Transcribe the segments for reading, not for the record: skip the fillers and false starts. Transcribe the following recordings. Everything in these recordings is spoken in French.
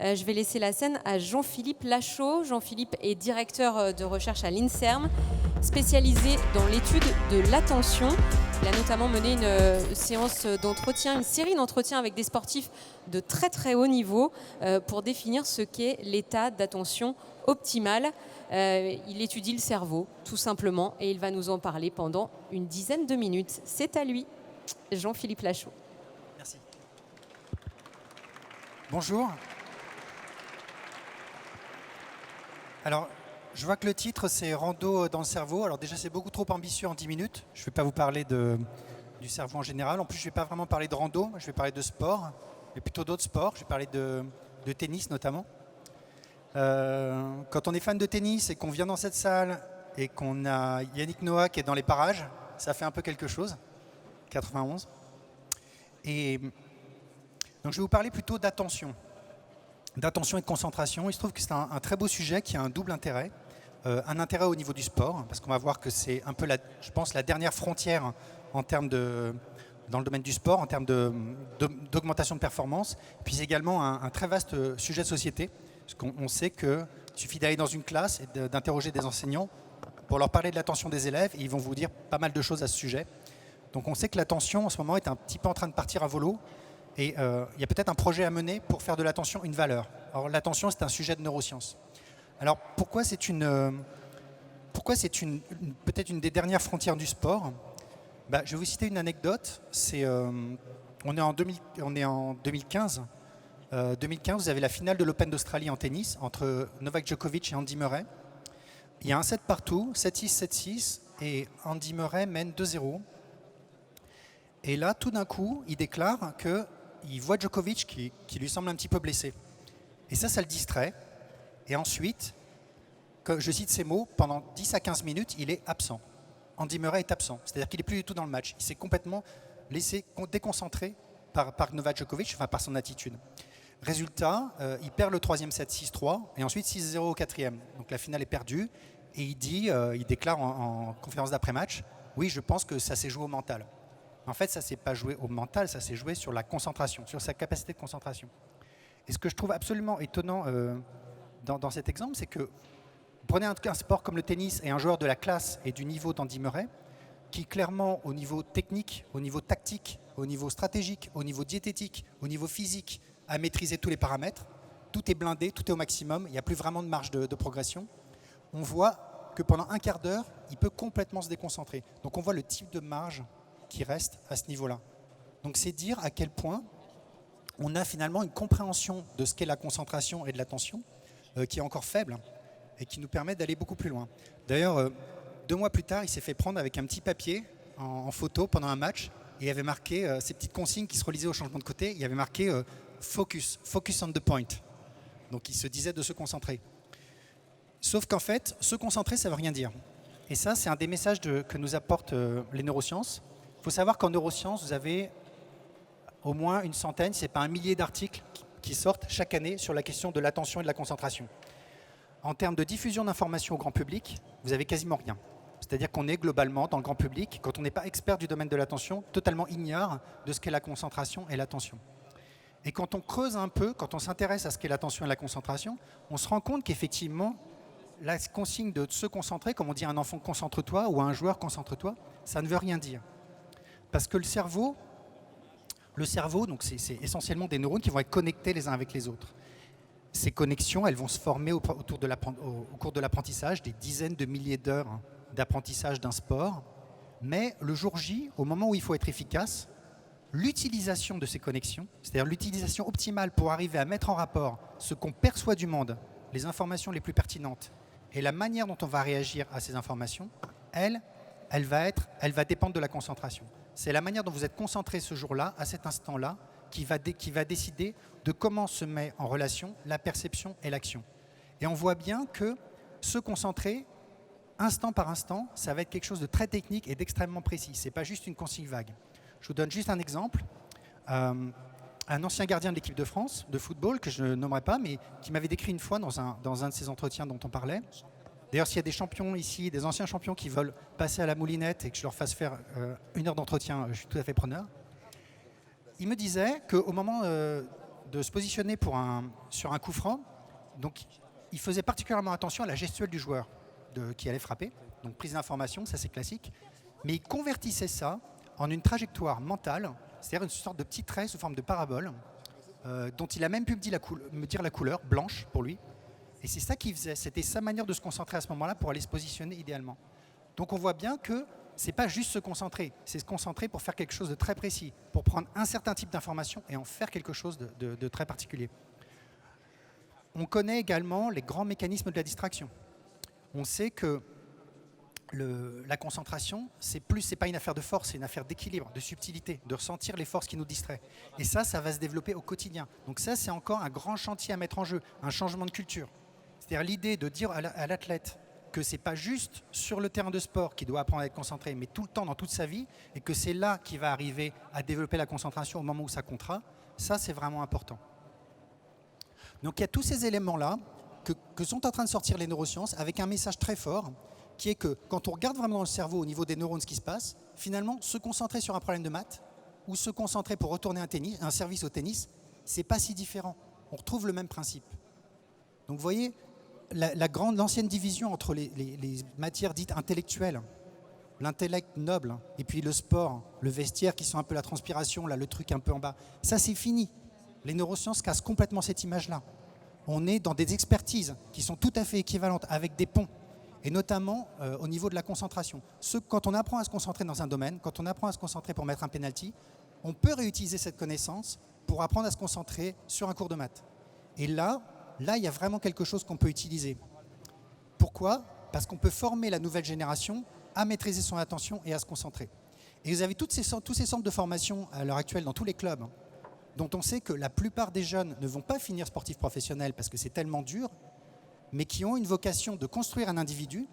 Je vais laisser la scène à Jean-Philippe Lachaud. Jean-Philippe est directeur de recherche à l'INSERM, spécialisé dans l'étude de l'attention. Il a notamment mené une séance d'entretien, une série d'entretiens avec des sportifs de très très haut niveau pour définir ce qu'est l'état d'attention optimal. Il étudie le cerveau, tout simplement, et il va nous en parler pendant une dizaine de minutes. C'est à lui, Jean-Philippe Lachaud. Merci. Bonjour. Alors, je vois que le titre, c'est Rando dans le cerveau. Alors déjà, c'est beaucoup trop ambitieux en 10 minutes. Je ne vais pas vous parler du cerveau en général. En plus, je ne vais pas vraiment parler de rando. Je vais parler de sport, mais plutôt d'autres sports. Je vais parler de tennis notamment. Quand on est fan de tennis et qu'on vient dans cette salle et qu'on a Yannick Noah qui est dans les parages, ça fait un peu quelque chose. 91. Et donc, je vais vous parler plutôt d'attention et de concentration. Il se trouve que c'est un très beau sujet qui a un double intérêt. Un intérêt au niveau du sport, parce qu'on va voir que c'est un peu, je pense, la dernière frontière en termes dans le domaine du sport, en termes d'augmentation de performance. Puis c'est également un très vaste sujet de société, parce qu'on sait qu'il suffit d'aller dans une classe et d'interroger des enseignants pour leur parler de l'attention des élèves, et ils vont vous dire pas mal de choses à ce sujet. Donc on sait que l'attention, en ce moment, est un petit peu en train de partir à volo, et il y a peut-être un projet à mener pour faire de l'attention une valeur. Alors l'attention, c'est un sujet de neurosciences. Alors pourquoi c'est peut-être une des dernières frontières du sport? Je vais vous citer une anecdote. On est en 2015. 2015, vous avez la finale de l'Open d'Australie en tennis entre Novak Djokovic et Andy Murray. Il y a un set partout, 7-6, 7-6, et Andy Murray mène 2-0. Et là, tout d'un coup, il déclare qu'il voit Djokovic qui lui semble un petit peu blessé. Et ça le distrait. Et ensuite, je cite ces mots, pendant 10 à 15 minutes, il est absent. Andy Murray est absent, c'est-à-dire qu'il n'est plus du tout dans le match. Il s'est complètement laissé déconcentrer par Novak Djokovic, enfin par son attitude. Résultat, il perd le troisième set 6-3 et ensuite 6-0 au quatrième. Donc la finale est perdue et il déclare en conférence d'après-match, oui, je pense que ça s'est joué au mental. En fait, ça ne s'est pas joué au mental, ça s'est joué sur la concentration, sur sa capacité de concentration. Et ce que je trouve absolument étonnant dans cet exemple, c'est que vous prenez un sport comme le tennis et un joueur de la classe et du niveau d'Andy Murray, qui clairement au niveau technique, au niveau tactique, au niveau stratégique, au niveau diététique, au niveau physique, a maîtrisé tous les paramètres. Tout est blindé, tout est au maximum, il n'y a plus vraiment de marge de progression. On voit que pendant un quart d'heure, il peut complètement se déconcentrer. Donc on voit le type de marge qui reste à ce niveau-là. Donc c'est dire à quel point on a finalement une compréhension de ce qu'est la concentration et de l'attention qui est encore faible et qui nous permet d'aller beaucoup plus loin. D'ailleurs, 2 mois plus tard, il s'est fait prendre avec un petit papier en photo pendant un match et il avait marqué ces petites consignes qui se relisaient au changement de côté. Il y avait marqué focus on the point. Donc il se disait de se concentrer. Sauf qu'en fait, se concentrer, ça ne veut rien dire. Et ça, c'est un des messages que nous apportent les neurosciences. Il faut savoir qu'en neurosciences, vous avez au moins une centaine, si ce n'est pas un millier d'articles qui sortent chaque année sur la question de l'attention et de la concentration. En termes de diffusion d'informations au grand public, vous n'avez quasiment rien. C'est-à-dire qu'on est globalement, dans le grand public, quand on n'est pas expert du domaine de l'attention, totalement ignare de ce qu'est la concentration et l'attention. Et quand on creuse un peu, quand on s'intéresse à ce qu'est l'attention et la concentration, on se rend compte qu'effectivement, la consigne de se concentrer, comme on dit à un enfant « concentre-toi » ou à un joueur « concentre-toi », ça ne veut rien dire. Parce que le cerveau, donc c'est essentiellement des neurones qui vont être connectés les uns avec les autres. Ces connexions, elles vont se former au cours de l'apprentissage, des dizaines de milliers d'heures d'apprentissage d'un sport. Mais le jour J, au moment où il faut être efficace, l'utilisation de ces connexions, c'est-à-dire l'utilisation optimale pour arriver à mettre en rapport ce qu'on perçoit du monde, les informations les plus pertinentes, et la manière dont on va réagir à ces informations, elle va dépendre de la concentration. C'est la manière dont vous êtes concentré ce jour-là, à cet instant-là, qui va décider de comment se met en relation la perception et l'action. Et on voit bien que se concentrer, instant par instant, ça va être quelque chose de très technique et d'extrêmement précis. Ce n'est pas juste une consigne vague. Je vous donne juste un exemple. Un ancien gardien de l'équipe de France de football, que je ne nommerai pas, mais qui m'avait décrit une fois dans un de ces entretiens dont on parlait. D'ailleurs, s'il y a des champions ici, des anciens champions qui veulent passer à la moulinette et que je leur fasse faire 1 heure d'entretien, je suis tout à fait preneur. Il me disait qu'au moment de se positionner sur un coup franc. Donc, il faisait particulièrement attention à la gestuelle du joueur qui allait frapper. Donc, prise d'information, ça c'est classique. Mais il convertissait ça en une trajectoire mentale, c'est-à-dire une sorte de petit trait sous forme de parabole, dont il a même pu me dire la couleur, blanche pour lui. Et c'est ça qu'il faisait. C'était sa manière de se concentrer à ce moment-là pour aller se positionner idéalement. Donc, on voit bien que ce n'est pas juste se concentrer, c'est se concentrer pour faire quelque chose de très précis, pour prendre un certain type d'information et en faire quelque chose de très particulier. On connaît également les grands mécanismes de la distraction. On sait que la concentration, c'est pas une affaire de force, c'est une affaire d'équilibre, de subtilité, de ressentir les forces qui nous distraient. Et ça va se développer au quotidien. Donc ça, c'est encore un grand chantier à mettre en jeu, un changement de culture. C'est-à-dire l'idée de dire à l'athlète que ce n'est pas juste sur le terrain de sport qu'il doit apprendre à être concentré, mais tout le temps, dans toute sa vie, et que c'est là qu'il va arriver à développer la concentration au moment où ça comptera, ça, c'est vraiment important. Donc il y a tous ces éléments-là que sont en train de sortir les neurosciences avec un message très fort, qui est que quand on regarde vraiment dans le cerveau au niveau des neurones ce qui se passe, finalement, se concentrer sur un problème de maths ou se concentrer pour retourner un service au tennis, ce n'est pas si différent. On retrouve le même principe. Donc vous voyez, l'ancienne division entre les matières dites intellectuelles, l'intellect noble, et puis le sport, le vestiaire qui sont un peu la transpiration, là, le truc un peu en bas, ça c'est fini. Les neurosciences cassent complètement cette image-là. On est dans des expertises qui sont tout à fait équivalentes avec des ponts, et notamment au niveau de la concentration. Quand on apprend à se concentrer dans un domaine, quand on apprend à se concentrer pour mettre un penalty, on peut réutiliser cette connaissance pour apprendre à se concentrer sur un cours de maths. Et là, il y a vraiment quelque chose qu'on peut utiliser. Pourquoi ? Parce qu'on peut former la nouvelle génération à maîtriser son attention et à se concentrer. Et vous avez tous ces centres de formation à l'heure actuelle dans tous les clubs, dont on sait que la plupart des jeunes ne vont pas finir sportifs professionnels parce que c'est tellement dur, mais qui ont une vocation de construire un individu,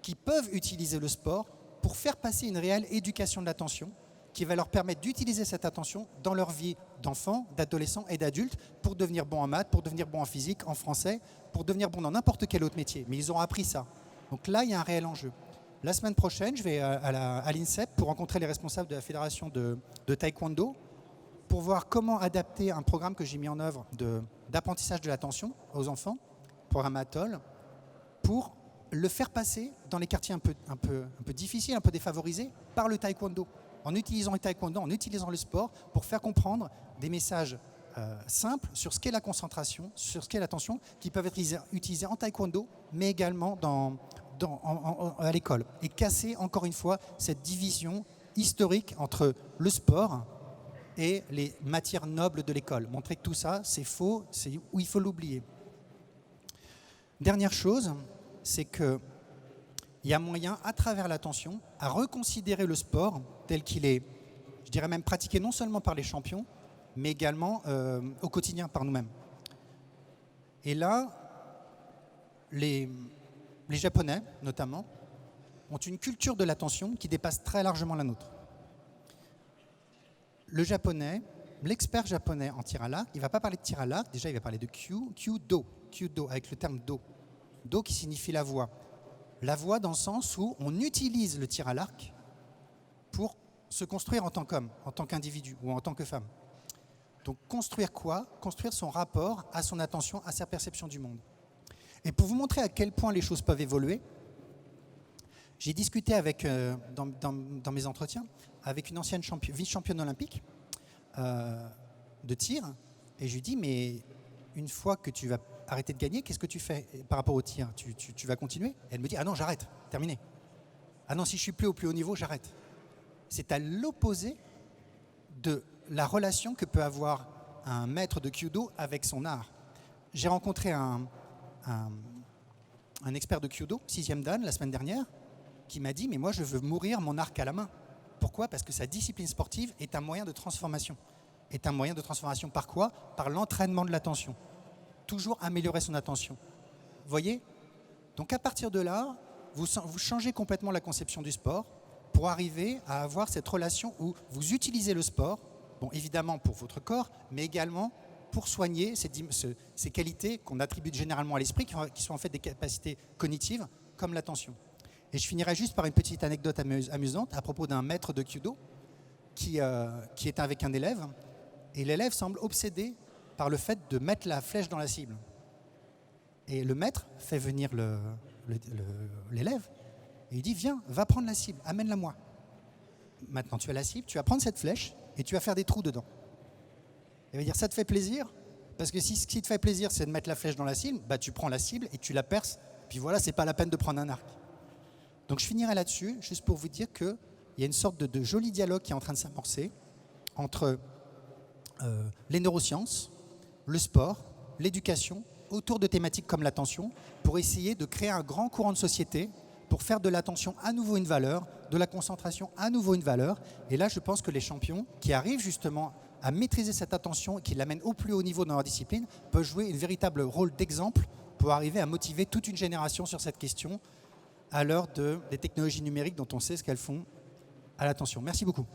qui peuvent utiliser le sport pour faire passer une réelle éducation de l'attention, qui va leur permettre d'utiliser cette attention dans leur vie d'enfant, d'adolescent et d'adulte pour devenir bon en maths, pour devenir bon en physique, en français, pour devenir bon dans n'importe quel autre métier. Mais ils ont appris ça. Donc là, il y a un réel enjeu. La semaine prochaine, je vais à l'INSEP pour rencontrer les responsables de la fédération de taekwondo pour voir comment adapter un programme que j'ai mis en œuvre d'apprentissage de l'attention aux enfants, programme Atoll, pour le faire passer dans les quartiers un peu difficiles, un peu défavorisés, par le taekwondo. En utilisant le taekwondo, en utilisant le sport, pour faire comprendre des messages simples sur ce qu'est la concentration, sur ce qu'est l'attention, qui peuvent être utilisés en taekwondo, mais également à l'école. Et casser, encore une fois, cette division historique entre le sport et les matières nobles de l'école. Montrer que tout ça, c'est faux, c'est où il faut l'oublier. Dernière chose, c'est qu'il y a moyen, à travers l'attention, à reconsidérer le sport tel qu'il est, je dirais même pratiqué non seulement par les champions, mais également au quotidien par nous-mêmes. Et là, les Japonais, notamment, ont une culture de l'attention qui dépasse très largement la nôtre. L'expert japonais en tir à l'arc, il ne va pas parler de tir à l'arc, déjà il va parler de kyudo, avec le terme do. Do qui signifie la voie. La voie dans le sens où on utilise le tir à l'arc pour se construire en tant qu'homme, en tant qu'individu ou en tant que femme. Donc construire quoi ? Construire son rapport à son attention, à sa perception du monde. Et pour vous montrer à quel point les choses peuvent évoluer, j'ai discuté dans mes entretiens avec une ancienne vice-championne olympique de tir, et je lui dis, mais une fois que tu vas arrêter de gagner, qu'est-ce que tu fais par rapport au tir ? Tu vas continuer ? Et elle me dit, ah non, j'arrête, terminé. Ah non, si je suis plus au plus haut niveau, j'arrête. C'est à l'opposé de la relation que peut avoir un maître de Kyudo avec son art. J'ai rencontré un expert de Kyudo, 6e dan, la semaine dernière, qui m'a dit, mais moi je veux mourir mon arc à la main. Pourquoi ? Parce que sa discipline sportive est un moyen de transformation. Est un moyen de transformation par quoi ? Par l'entraînement de l'attention. Toujours améliorer son attention. Vous voyez ? Donc à partir de là, vous changez complètement la conception du sport pour arriver à avoir cette relation où vous utilisez le sport, bon, évidemment pour votre corps, mais également pour soigner ces qualités qu'on attribue généralement à l'esprit, qui sont en fait des capacités cognitives, comme l'attention. Et je finirai juste par une petite anecdote amusante à propos d'un maître de Kyudo qui est avec un élève, et l'élève semble obsédé par le fait de mettre la flèche dans la cible. Et le maître fait venir l'élève et il dit, viens, va prendre la cible, amène-la moi. Maintenant, tu as la cible, tu vas prendre cette flèche et tu vas faire des trous dedans. Il va dire, ça te fait plaisir? Parce que si ce qui te fait plaisir, c'est de mettre la flèche dans la cible, bah, tu prends la cible et tu la perces. Puis voilà, c'est pas la peine de prendre un arc. Donc je finirai là-dessus, juste pour vous dire qu'il y a une sorte de joli dialogue qui est en train de s'amorcer entre les neurosciences, le sport, l'éducation, autour de thématiques comme l'attention, pour essayer de créer un grand courant de société, pour faire de l'attention à nouveau une valeur, de la concentration à nouveau une valeur. Et là, je pense que les champions qui arrivent justement à maîtriser cette attention et qui l'amènent au plus haut niveau dans leur discipline peuvent jouer un véritable rôle d'exemple pour arriver à motiver toute une génération sur cette question à l'heure des technologies numériques dont on sait ce qu'elles font à l'attention. Merci beaucoup.